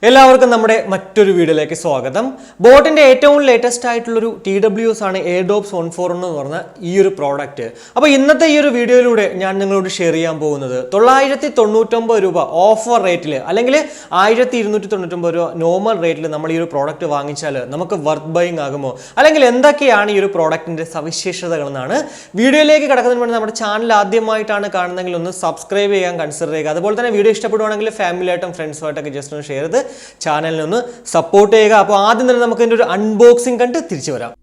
എല്ലാവർക്കും നമ്മുടെ മറ്റൊരു വീഡിയോയിലേക്ക് സ്വാഗതം. ബോട്ടിന്റെ ഏറ്റവും ലേറ്റസ്റ്റ് ആയിട്ടുള്ളൊരു TWS ആണ് Airdopes 141 എന്ന് പറഞ്ഞ ഈ ഒരു പ്രോഡക്റ്റ്. അപ്പോൾ ഇന്നത്തെ ഈ ഒരു വീഡിയോയിലൂടെ ഞാൻ നിങ്ങളോട് ഷെയർ ചെയ്യാൻ പോകുന്നത് 999 രൂപ ഓഫർ റേറ്റിൽ അല്ലെങ്കിൽ 1299 രൂപ നോർമൽ റേറ്റിൽ നമ്മൾ ഈ ഒരു പ്രോഡക്റ്റ് വാങ്ങിച്ചാൽ നമുക്ക് വർത്ത് ബൈയിങ് ആകുമോ, അല്ലെങ്കിൽ എന്തൊക്കെയാണ് ഈ ഒരു പ്രോഡക്റ്റിന്റെ സവിശേഷതകൾ എന്നാണ്. വീഡിയോയിലേക്ക് കടക്കുന്നതിന് മുന്നേ നമ്മുടെ ചാനൽ ആദ്യമായിട്ടാണ് കാണുന്നതെങ്കിൽ ഒന്ന് സബ്സ്ക്രൈബ് ചെയ്യാൻ കൺസിഡർ ചെയ്യുക. അതുപോലെ തന്നെ വീഡിയോ ഇഷ്ടപ്പെടുവാണെങ്കിൽ ഫാമിലിയായിട്ടും ഫ്രണ്ട്സുമായിട്ടൊക്കെ ജസ്റ്റ് ഒന്ന് ഷെയർ ചെയ്ത് ചാനലിനെ ഒന്ന് സപ്പോർട്ട് ചെയ്യുക. അപ്പോൾ ആദ്യം തന്നെ നമുക്ക് ഇതിന്റെ ഒരു അൺബോക്സിംഗ് കണ്ട് തിരിച്ചു വരാം.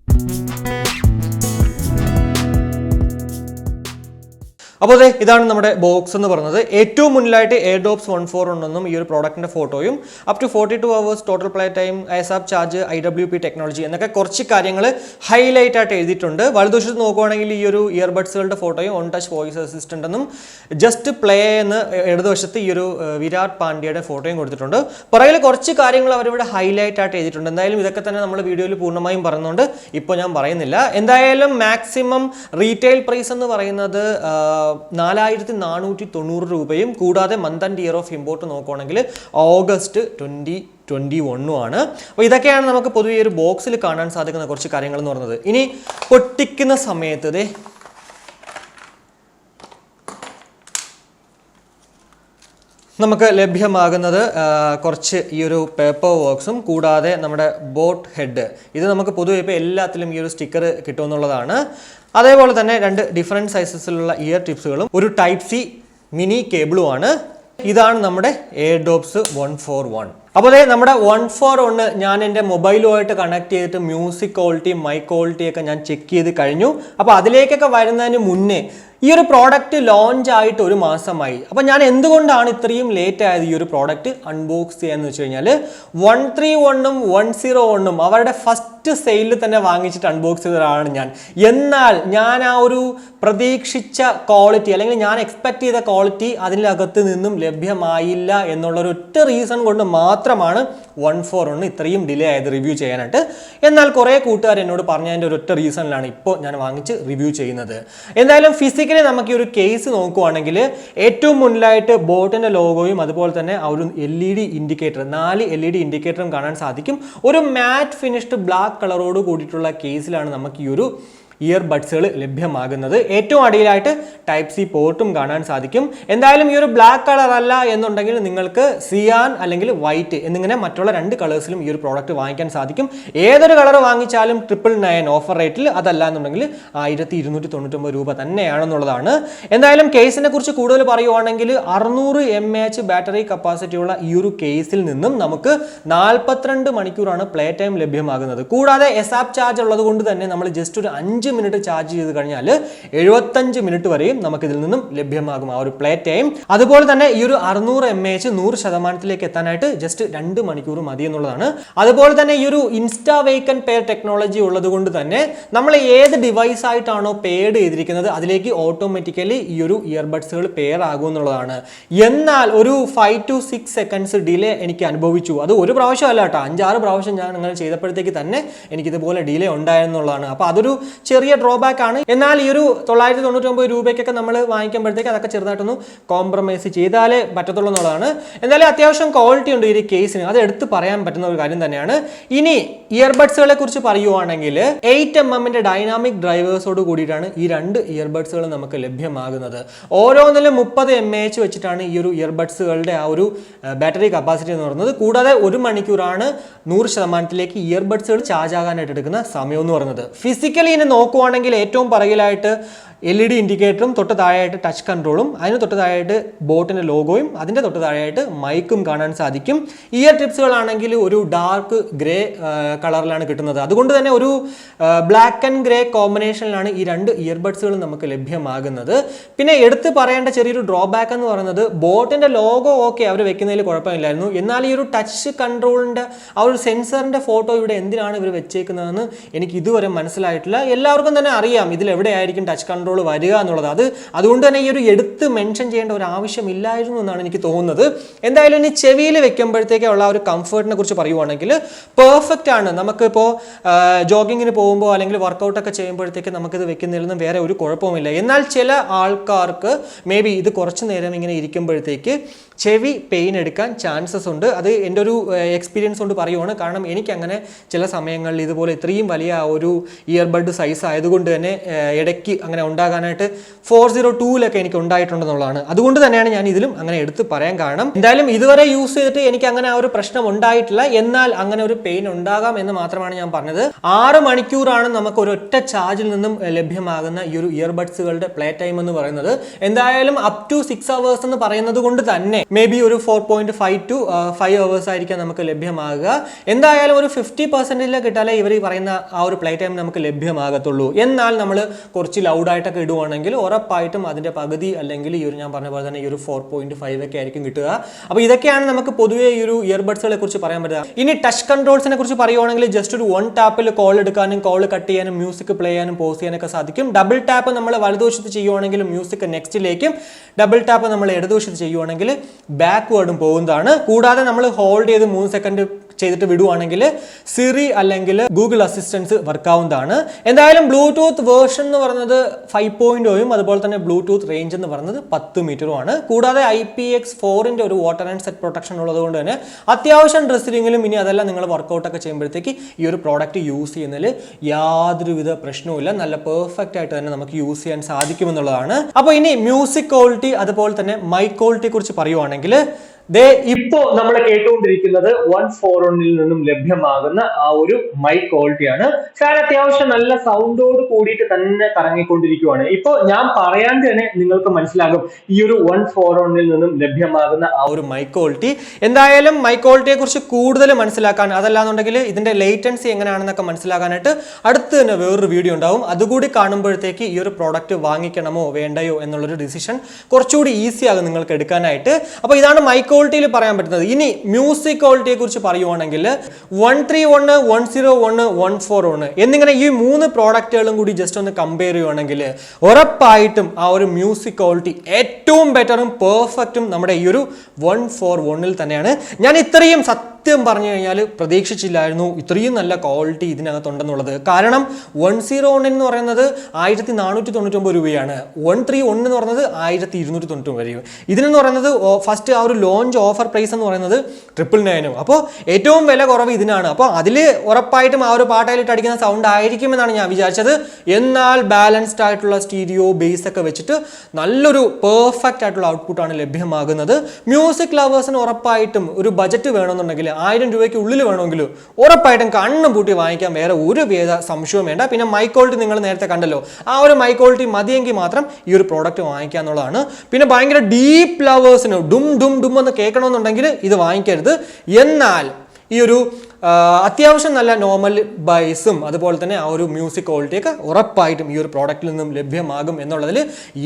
അപ്പോൾ ഇതാണ് നമ്മുടെ ബോക്സ് എന്ന് പറയുന്നത്. ഏറ്റവും മുന്നിലായിട്ട് Airdopes 141 എന്നും ഈ ഒരു പ്രോഡക്റ്റിന്റെ ഫോട്ടോയും up to 42 hours total play time, ASAP charge, IWP technology എന്നൊക്കെ കുറച്ച് കാര്യങ്ങൾ ഹൈലൈറ്റ് ആയിട്ട് എഴുതിയിട്ടുണ്ട്. വലതുവശത്ത് നോക്കുവാണെങ്കിൽ ഈ ഒരു ഇയർബഡ്സുകളുടെ ഫോട്ടോയും ഓൺ ടച്ച് വോയിസ് അസിസ്റ്റന്റ് എന്നും ജസ്റ്റ് പ്ലേ എന്ന് ഇടതുവശത്ത് ഈ ഒരു വിരാട് പാണ്ഡ്യയുടെ ഫോട്ടോയും കൊടുത്തിട്ടുണ്ട്. പുറകിൽ കുറച്ച് കാര്യങ്ങൾ അവരിവിടെ ഹൈലൈറ്റ് ആയിട്ട് എഴുതിയിട്ടുണ്ട്. എന്തായാലും ഇതൊക്കെ തന്നെ നമ്മൾ വീഡിയോയിൽ പൂർണ്ണമായും പറയുന്നുണ്ട്, ഇപ്പോൾ ഞാൻ പറയുന്നില്ല. എന്തായാലും മാക്സിമം റീറ്റെയിൽ പ്രൈസ് എന്ന് പറയുന്നത് 4490 രൂപയും കൂടാതെ month and year of import നോക്കുകയാണെങ്കിൽ ഓഗസ്റ്റ് 2021 ആണ്. അപ്പോൾ ഇതൊക്കെയാണ് നമുക്ക് പൊതുവെ ഒരു ബോക്സിൽ കാണാൻ സാധിക്കുന്ന കുറച്ച് കാര്യങ്ങൾ എന്ന് പറയുന്നത്. ഇനി പൊട്ടിക്കുന്ന സമയത്ത് നമുക്ക് ലഭ്യമാകുന്നത് കുറച്ച് ഈ ഒരു പേപ്പർ വർക്ക്സും കൂടാതെ നമ്മുടെ ബോട്ട് ഹെഡ്, ഇത് നമുക്ക് പൊതുവെ ഇപ്പോൾ എല്ലാത്തിലും ഈ ഒരു സ്റ്റിക്കർ കിട്ടുമെന്നുള്ളതാണ്. അതേപോലെ തന്നെ 2 ഡിഫറെൻറ്റ് സൈസസിലുള്ള ഇയർ ടിപ്സുകളും ഒരു ടൈപ്പ് സി മിനി കേബിളുമാണ്. ഇതാണ് നമ്മുടെ Airdopes 141. അപ്പോൾ നമ്മുടെ 141 ഞാൻ എൻ്റെ മൊബൈലുമായിട്ട് കണക്ട് ചെയ്തിട്ട് മ്യൂസിക് ക്വാളിറ്റി, മൈക്ക് ക്വാളിറ്റി ഒക്കെ ഞാൻ ചെക്ക് ചെയ്ത് കഴിഞ്ഞു. അപ്പോൾ അതിലേക്കൊക്കെ വരുന്നതിന് മുന്നേ ഈ ഒരു പ്രോഡക്റ്റ് ലോഞ്ച് ആയിട്ട് 1 മാസമായി. അപ്പോൾ ഞാൻ എന്തുകൊണ്ടാണ് ഇത്രയും ലേറ്റ് ആയത് ഈ ഒരു പ്രോഡക്റ്റ് അൺബോക്സ് ചെയ്യാന്ന് വെച്ച് കഴിഞ്ഞാൽ 131ഉം 101ഉം അവരുടെ ഫസ്റ്റ് സെയിലിൽ തന്നെ വാങ്ങിച്ചിട്ട് അൺബോക്സ് ചെയ്തതാണ് ഞാൻ. എന്നാൽ ഞാൻ ആ ഒരു പ്രതീക്ഷിച്ച ക്വാളിറ്റി അല്ലെങ്കിൽ ഞാൻ എക്സ്പെക്ട് ചെയ്ത ക്വാളിറ്റി അതിനകത്ത് നിന്നും ലഭ്യമായില്ല എന്നുള്ളൊരു ഒറ്റ റീസൺ കൊണ്ട് മാത്രമാണ് 141 ഇത്രയും ഡിലേ ആയത് റിവ്യൂ ചെയ്യാനായിട്ട്. എന്നാൽ കുറേ കൂട്ടുകാർ എന്നോട് പറഞ്ഞതിൻ്റെ ഒരൊറ്റ റീസണിലാണ് ഇപ്പോൾ ഞാൻ വാങ്ങിച്ച് റിവ്യൂ ചെയ്യുന്നത്. എന്തായാലും ഫിസിക്കലി നമുക്ക് ഈ ഒരു കേസ് നോക്കുവാണെങ്കിൽ ഏറ്റവും മുന്നിലായിട്ട് ബോട്ടിന്റെ ലോഗോയും അതുപോലെ തന്നെ ആ ഒരു LED ഇൻഡിക്കേറ്റർ, 4 LED ഇൻഡിക്കേറ്ററും കാണാൻ സാധിക്കും. ഒരു മാറ്റ് ഫിനിഷ്ഡ് ബ്ലാക്ക് കളറോട് കൂടിയിട്ടുള്ള കേസിലാണ് നമുക്ക് ഈ ഒരു ഇയർബഡ്സുകൾ ലഭ്യമാകുന്നത്. ഏറ്റവും അടിയിലായിട്ട് ടൈപ്പ് സി പോർട്ടും കാണാൻ സാധിക്കും. എന്തായാലും ഈ ഒരു ബ്ലാക്ക് കളർ അല്ല എന്നുണ്ടെങ്കിൽ നിങ്ങൾക്ക് സിയാൻ അല്ലെങ്കിൽ വൈറ്റ് എന്നിങ്ങനെ മറ്റുള്ള 2 കളേഴ്സിലും ഈ ഒരു പ്രോഡക്റ്റ് വാങ്ങിക്കാൻ സാധിക്കും. ഏതൊരു കളർ വാങ്ങിച്ചാലും 999 ഓഫർ റേറ്റിൽ, അതല്ല എന്നുണ്ടെങ്കിൽ 1299 രൂപ തന്നെയാണെന്നുള്ളതാണ്. എന്തായാലും കേസിനെ കുറിച്ച് കൂടുതൽ പറയുവാണെങ്കിൽ 600 mAh ബാറ്ററി കപ്പാസിറ്റിയുള്ള ഈ ഒരു കേസിൽ നിന്നും നമുക്ക് 42 മണിക്കൂറാണ് പ്ലേ ടൈം ലഭ്യമാകുന്നത്. കൂടാതെ ASAP ചാർജ് ഉള്ളത് കൊണ്ട് തന്നെ നമ്മൾ ജസ്റ്റ് ഒരു 5 മിനിറ്റ് ചാർജ് ചെയ്ത് കഴിഞ്ഞാൽ 75 മിനിറ്റ് വരെയും നമുക്ക് ഇതിൽ നിന്നും ലഭ്യമാകും ആ ഒരു പ്ലേ ടൈം. അതുപോലെ തന്നെ ഈ ഒരു 600 mAh 100% എത്താനായിട്ട് ജസ്റ്റ് 2 മണിക്കൂർ മതി എന്നുള്ളതാണ്. അതുപോലെ തന്നെ ഈ ഒരു ഇൻസ്റ്റാ വേക്കൻ പെയർ ടെക്നോളജി ഉള്ളത് കൊണ്ട് തന്നെ നമ്മൾ ഏത് ഡിവൈസ് ആയിട്ടാണോ പെയർഡ് ചെയ്തിരിക്കുന്നത് അതിലേക്ക് ഓട്ടോമാറ്റിക്കലി ഈ ഒരു ഇയർബഡ്സുകൾ പെയർ ആകും എന്നുള്ളതാണ്. എന്നാൽ ഒരു 5 to 6 സെക്കൻഡ്സ് ഡിലേ എനിക്ക് അനുഭവിച്ചു. അത് ഒരു പ്രാവശ്യം അല്ല കേട്ടോ, 5-6 പ്രാവശ്യം ഞാൻ അങ്ങനെ ചെയ്തപ്പോഴത്തേക്ക് തന്നെ എനിക്കിതുപോലെ ഡിലേ ഉണ്ടായെന്നുള്ളതാണ്. അപ്പോൾ അതൊരു ചെറിയ ഡ്രോബാക്ക് ആണ്. എന്നാൽ ഈ ഒരു 999 രൂപയ്ക്കൊക്കെ നമ്മൾ വാങ്ങിക്കുമ്പോഴത്തേക്ക് അതൊക്കെ ചെറുതായിട്ടൊന്ന് കോംപ്രമൈസ് ചെയ്താലേ പറ്റത്തുള്ളൂ എന്നുള്ളതാണ്. എന്തായാലും അത്യാവശ്യം ക്വാളിറ്റി ഉണ്ട് ഈ ഒരു കേസിന്, അത് എടുത്ത് പറയാൻ പറ്റുന്ന ഒരു കാര്യം തന്നെയാണ്. ഇനി ഇയർബഡ്സുകളെ കുറിച്ച് പറയുവാണെങ്കിൽ 8mm ഡൈനാമിക് ഡ്രൈവേഴ്സോട് കൂടിയിട്ടാണ് ഈ 2 ഇയർബഡ്സുകൾ നമുക്ക് ലഭ്യമാകുന്നത്. ഓരോന്നിലും 30 mAh വെച്ചിട്ടാണ് ഈ ഒരു ഇയർബഡ്സുകളുടെ ആ ഒരു ബാറ്ററി കപ്പാസിറ്റി എന്ന് പറയുന്നത്. കൂടാതെ 1 മണിക്കൂറാണ് 100%ലേക്ക് ഇയർബഡ്സുകൾ ചാർജ് ആകാനായിട്ട് എടുക്കുന്ന സമയം എന്ന് പറയുന്നത്. ഫിസിക്കലി ഇനി നോക്കുവാണെങ്കിൽ ഏറ്റവും പറകിലായിട്ട് LED ഇൻഡിക്കേറ്ററും തൊട്ട് താഴെയായിട്ട് ടച്ച് കൺട്രോളും, അതിന് തൊട്ട് താഴെയായിട്ട് ബോട്ടിന്റെ ലോഗോയും, അതിന്റെ തൊട്ട് താഴെയായിട്ട് മൈക്കും കാണാൻ സാധിക്കും. ഇയർ ടിപ്സുകളാണെങ്കിൽ ഒരു ഡാർക്ക് ഗ്രേ കളറിലാണ് കിട്ടുന്നത്. അതുകൊണ്ട് തന്നെ ഒരു ബ്ലാക്ക് ആൻഡ് ഗ്രേ കോമ്പിനേഷനിലാണ് ഈ 2 ഇയർബഡ്സുകൾ നമുക്ക് ലഭ്യമാകുന്നത്. പിന്നെ എടുത്ത് പറയേണ്ട ചെറിയൊരു ഡ്രോബാക്ക് എന്ന് പറയുന്നത് ബോട്ടിന്റെ ലോഗോ ഓക്കെ അവർ വെക്കുന്നതിൽ കുഴപ്പമില്ലായിരുന്നു. എന്നാൽ ഈ ഒരു ടച്ച് കൺട്രോളിന്റെ ആ ഒരു സെൻസറിന്റെ ഫോട്ടോ ഇവിടെ എന്തിനാണ് ഇവർ വെച്ചേക്കുന്നതെന്ന് എനിക്ക് ഇതുവരെ മനസ്സിലായിട്ടില്ല. എല്ലാവർക്കും തന്നെ അറിയാം ഇതിൽ എവിടെയായിരിക്കും ടച്ച് കൺട്രോൾ വരിക എന്നുള്ളത്. അതുകൊണ്ട് തന്നെ ഈ ഒരു എടുത്ത് മെൻഷൻ ചെയ്യേണ്ട ഒരു ആവശ്യമില്ലായിരുന്നു എന്നാണ് എനിക്ക് തോന്നുന്നത്. എന്തായാലും ഇനി ചെവിയിൽ വെക്കുമ്പോഴത്തേക്കുള്ള ഒരു കംഫർട്ടിനെ കുറിച്ച് പറയുവാണെങ്കിൽ പെർഫെക്റ്റ് ആണ്. നമുക്കിപ്പോൾ ജോഗിങ്ങിന് പോകുമ്പോൾ അല്ലെങ്കിൽ വർക്കൗട്ടൊക്കെ ചെയ്യുമ്പോഴത്തേക്ക് നമുക്കിത് വെക്കുന്നതിൽ നിന്നും വേറെ ഒരു കുഴപ്പവുമില്ല. എന്നാൽ ചില ആൾക്കാർക്ക് മേ ബി ഇത് കുറച്ച് നേരം ഇങ്ങനെ ഇരിക്കുമ്പോഴത്തേക്ക് ചെവി പെയിൻ എടുക്കാൻ ചാൻസസ് ഉണ്ട്. അത് എൻ്റെ ഒരു എക്സ്പീരിയൻസ് കൊണ്ട് പറയുവാണ്. കാരണം എനിക്കങ്ങനെ ചില സമയങ്ങളിൽ ഇതുപോലെ ഇത്രയും വലിയ ഒരു ഇയർബഡ് സൈസ് ആയതുകൊണ്ട് തന്നെ ഇടയ്ക്ക് അങ്ങനെ ഉണ്ടാകാനായിട്ട് 402-ലൊക്കെ എനിക്ക് ഉണ്ടായിട്ടുണ്ടെന്നുള്ളതാണ്. അതുകൊണ്ട് തന്നെയാണ് ഞാൻ ഇതിലും അങ്ങനെ എടുത്ത് പറയാൻ കാരണം. എന്തായാലും ഇതുവരെ യൂസ് ചെയ്തിട്ട് എനിക്ക് അങ്ങനെ ആ ഒരു പ്രശ്നം ഉണ്ടായിട്ടില്ല. എന്നാൽ അങ്ങനെ ഒരു പെയിൻ ഉണ്ടാകാം എന്ന് മാത്രമാണ് ഞാൻ പറഞ്ഞത്. 6 മണിക്കൂറാണ് നമുക്ക് ഒരൊറ്റ ചാർജിൽ നിന്നും ലഭ്യമാകുന്ന ഈ ഒരു ഇയർബഡ്സുകളുടെ പ്ലേ ടൈം എന്ന് പറയുന്നത്. എന്തായാലും അപ് ടു 6 hours എന്ന് പറയുന്നത് കൊണ്ട് തന്നെ മേ ബി ഒരു 4.5 to 5 hours ആയിരിക്കാം നമുക്ക് ലഭ്യമാകുക. എന്തായാലും ഒരു 50% കിട്ടാലേ ഇവർ പറയുന്ന ആ ഒരു പ്ലേ ടൈം നമുക്ക് ലഭ്യമാകത്തുള്ളൂ. എന്നാൽ നമ്മൾ കുറച്ച് ലൗഡായിട്ടൊക്കെ ഇടുവാണെങ്കിൽ ഉറപ്പായിട്ടും അതിന്റെ പകുതി അല്ലെങ്കിൽ ഈ ഒരു ഞാൻ പറഞ്ഞ പോലെ തന്നെ ഈ ഒരു 4.5 ഒക്കെ ആയിരിക്കും കിട്ടുക. അപ്പോൾ ഇതൊക്കെയാണ് നമുക്ക് പൊതുവേ ഈ ഒരു ഇയർബഡ്സുകളെ കുറിച്ച് പറയാൻ പറ്റുക. ഇനി ടച്ച് കൺട്രോൾസിനെ കുറിച്ച് പറയുവാണെങ്കിൽ ജസ്റ്റ് ഒരു 1 ടാപ്പിൽ കോൾ എടുക്കാനും കോൾ കട്ട് ചെയ്യാനും മ്യൂസിക് പ്ലേ ചെയ്യാനും പോസ് ചെയ്യാനൊക്കെ സാധിക്കും. ഡബിൾ ടാപ്പ് നമ്മൾ വലതുവശത്ത് ചെയ്യുവാണെങ്കിൽ മ്യൂസിക് നെക്സ്റ്റിലേക്കും, ഡബിൾ ടാപ്പ് നമ്മൾ ഇടതുവശത്ത് ചെയ്യുവാണെങ്കിൽ ബാക്ക്വേർഡും പോകുന്നതാണ്. കൂടാതെ നമ്മൾ ഹോൾഡ് ചെയ്ത് 3 സെക്കൻഡ് ചെയ്തിട്ട് വിടുവാണെങ്കിൽ സിറി അല്ലെങ്കിൽ ഗൂഗിൾ അസിസ്റ്റൻസ് വർക്കാവുന്നതാണ്. എന്തായാലും ബ്ലൂടൂത്ത് വേർഷൻ എന്ന് പറയുന്നത് 5.0-യും അതുപോലെ തന്നെ ബ്ലൂടൂത്ത് റേഞ്ച് എന്ന് പറയുന്നത് 10 മീറ്ററുമാണ്. കൂടാതെ IPX4-ന്റെ ഒരു വാട്ടർ ആൻഡ് സെറ്റ് പ്രൊട്ടക്ഷൻ ഉള്ളത് കൊണ്ട് തന്നെ അത്യാവശ്യം ഡ്രസ്സിലിങ്ങിലും ഇനി അതെല്ലാം നിങ്ങൾ വർക്കൗട്ടൊക്കെ ചെയ്യുമ്പോഴത്തേക്ക് ഈ ഒരു പ്രോഡക്റ്റ് യൂസ് ചെയ്യുന്നതിൽ യാതൊരുവിധ പ്രശ്നവുമില്ല. നല്ല പെർഫെക്റ്റ് ആയിട്ട് തന്നെ നമുക്ക് യൂസ് ചെയ്യാൻ സാധിക്കുമെന്നുള്ളതാണ്. അപ്പോൾ ഇനി മ്യൂസിക് ക്വാളിറ്റി അതുപോലെ തന്നെ മൈക്ക് ക്വാളിറ്റിയെ കുറിച്ച് പറയുവാണെങ്കിൽ ഇപ്പോ നമ്മൾ കേട്ടുകൊണ്ടിരിക്കുന്നത് 141-ൽ നിന്നും ലഭ്യമാകുന്ന ആ ഒരു മൈക്ക് ക്വാളിറ്റിയാണ്. കാരണം അത്യാവശ്യം നല്ല സൗണ്ടോട് കൂടിയിട്ട് തന്നെ കറങ്ങിക്കൊണ്ടിരിക്കുകയാണ്. ഇപ്പൊ ഞാൻ പറയാൻ തന്നെ നിങ്ങൾക്ക് മനസ്സിലാകും ഈ ഒരു 141-ൽ നിന്നും ലഭ്യമാകുന്ന ആ ഒരു മൈക്ക് ക്വാളിറ്റി. എന്തായാലും മൈക്ക് ക്വാളിറ്റിയെ കുറിച്ച് കൂടുതൽ മനസ്സിലാക്കാൻ, അതല്ലാന്നുണ്ടെങ്കിൽ ഇതിന്റെ ലേറ്റൻസി എങ്ങനെയാണെന്നൊക്കെ മനസ്സിലാക്കാനായിട്ട് അടുത്ത് തന്നെ വേറൊരു വീഡിയോ ഉണ്ടാവും. അതുകൂടി കാണുമ്പോഴത്തേക്ക് ഈ ഒരു പ്രോഡക്റ്റ് വാങ്ങിക്കണമോ വേണ്ടയോ എന്നുള്ളൊരു ഡിസിഷൻ കുറച്ചുകൂടി ഈസി ആകും നിങ്ങൾക്ക് എടുക്കാനായിട്ട്. അപ്പോൾ ഇതാണ് മൈക്ക് ക്വാളിറ്റിയിൽ പറയാൻ പറ്റുന്നത്. ഇനി മ്യൂസിക് ക്വാളിറ്റിയെ കുറിച്ച് പറയുവാണെങ്കിൽ 131, 101, 141 എന്നിങ്ങനെ ഈ 3 പ്രോഡക്റ്റുകളും കൂടി ജസ്റ്റ് ഒന്ന് കമ്പയർ ചെയ്യുവാണെങ്കിൽ ഉറപ്പായിട്ടും ആ ഒരു മ്യൂസിക് ക്വാളിറ്റി ഏറ്റവും ബെറ്ററും പെർഫെക്റ്റും നമ്മുടെ ഈ ഒരു 141-ൽ തന്നെയാണ്. ഞാൻ ഇത്രയും സത്യം പറഞ്ഞു കഴിഞ്ഞാൽ പ്രതീക്ഷിച്ചില്ലായിരുന്നു ഇത്രയും നല്ല ക്വാളിറ്റി ഇതിനകത്തുണ്ടെന്നുള്ളത്. കാരണം 101 എന്ന് പറയുന്നത് 1499 രൂപയാണ്, 131 എന്ന് പറയുന്നത് 1299 രൂപ. ഇതിനെന്ന് പറയുന്നത് ഫസ്റ്റ് ആ ഒരു ലോഞ്ച് ഓഫർ പ്രൈസ് എന്ന് പറയുന്നത് 999. അപ്പോൾ ഏറ്റവും വില കുറവ് ഇതിനാണ്. അപ്പോൾ അതിൽ ഉറപ്പായിട്ടും ആ ഒരു പാട്ടയിലിട്ട് അടിക്കുന്ന സൗണ്ട് ആയിരിക്കുമെന്നാണ് ഞാൻ വിചാരിച്ചത്. എന്നാൽ ബാലൻസ്ഡ് ആയിട്ടുള്ള സ്റ്റീരിയോ ബേസ് ഒക്കെ വെച്ചിട്ട് നല്ലൊരു പെർഫെക്റ്റ് ആയിട്ടുള്ള ഔട്ട്പുട്ടാണ് ലഭ്യമാകുന്നത്. മ്യൂസിക് ലവേഴ്സിന് ഉറപ്പായിട്ടും ഒരു ബജറ്റ് വേണമെന്നുണ്ടെങ്കിൽ 1000 രൂപയ്ക്ക് ഉള്ളിൽ വേണമെങ്കിൽ ഉറപ്പായിട്ടും കണ്ണും പൂട്ടി വാങ്ങിക്കാൻ വേറെ ഒരു സംശയവും വേണ്ട. പിന്നെ മൈക്ക് ക്വാളിറ്റി നിങ്ങൾ നേരത്തെ കണ്ടല്ലോ, ആ ഒരു മൈക്ക് ക്വാളിറ്റി മതിയെങ്കിൽ മാത്രം ഈ ഒരു പ്രോഡക്റ്റ് വാങ്ങിക്കുക എന്നുള്ളതാണ്. പിന്നെ ഭയങ്കര ഡീപ്പ് ലവേഴ്സിന് ഡും ഡും ഡും എന്ന് കേൾക്കണമെന്നുണ്ടെങ്കിൽ ഇത് വാങ്ങിക്കരുത്. എന്നാൽ ഈ ഒരു അത്യാവശ്യം നല്ല നോർമൽ ബൈസും അതുപോലെ തന്നെ ആ ഒരു മ്യൂസിക് ക്വാളിറ്റിയൊക്കെ ഉറപ്പായിട്ടും ഈ ഒരു പ്രോഡക്റ്റിൽ നിന്നും ലഭ്യമാകും എന്നുള്ളതിൽ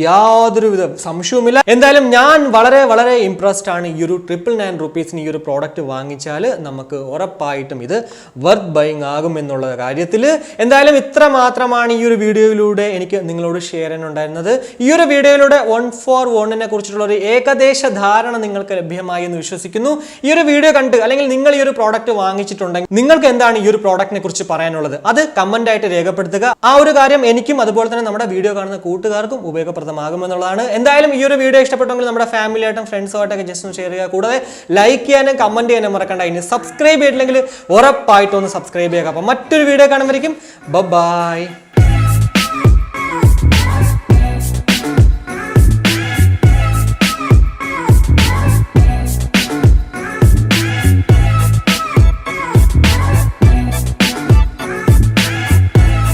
യാതൊരുവിധ സംശയവുമില്ല. എന്തായാലും ഞാൻ വളരെ വളരെ ഇംപ്രസ്ഡ് ആണ്. ഈ ഒരു 999 rupeesന് ഈ ഒരു പ്രോഡക്റ്റ് വാങ്ങിച്ചാൽ നമുക്ക് ഉറപ്പായിട്ടും ഇത് വർത്ത് ബൈങ് ആകും എന്നുള്ള കാര്യത്തിൽ. എന്തായാലും ഇത്ര മാത്രമാണ് ഈ ഒരു വീഡിയോയിലൂടെ എനിക്ക് നിങ്ങളോട് ഷെയർ ചെയ്യാനുണ്ടായിരുന്നത്. ഈ ഒരു വീഡിയോയിലൂടെ 141-നെ കുറിച്ചിട്ടുള്ള ഒരു ഏകദേശ ധാരണ നിങ്ങൾക്ക് ലഭ്യമായി എന്ന് വിശ്വസിക്കുന്നു. ഈ ഒരു വീഡിയോ കണ്ട് അല്ലെങ്കിൽ നിങ്ങൾ ഈ ഒരു പ്രോഡക്റ്റ് വാങ്ങിച്ചിട്ടുണ്ട് നിങ്ങൾക്ക് എന്താണ് ഈ ഒരു പ്രോഡക്റ്റിനെ കുറിച്ച് പറയാനുള്ളത് അത് കമന്റ് ആയിട്ട് രേഖപ്പെടുത്തുക. ആ ഒരു കാര്യം എനിക്കും അതുപോലെ തന്നെ നമ്മുടെ വീഡിയോ കാണുന്ന കൂട്ടുകാർക്കും ഉപയോഗപ്രദമാകുമെന്നുള്ളതാണ്. എന്തായാലും ഈ ഒരു വീഡിയോ ഇഷ്ടപ്പെട്ടെങ്കിൽ നമ്മുടെ ഫാമിലി ആയിട്ടും ഫ്രണ്ട്സുമായിട്ടൊക്കെ ജസ്റ്റ് ഒന്ന് ഷെയർ ചെയ്യുക. കൂടാതെ ലൈക്ക് ചെയ്യാനും കമന്റ് ചെയ്യാനും മറക്കണ്ട. ഇനി സബ്സ്ക്രൈബ് ചെയ്തിട്ടില്ലെങ്കിൽ ഉറപ്പായിട്ടും ഒന്ന് സബ്സ്ക്രൈബ് ചെയ്യുക. അപ്പോൾ മറ്റൊരു വീഡിയോ കാണുമ്പോഴേക്കും ബൈ.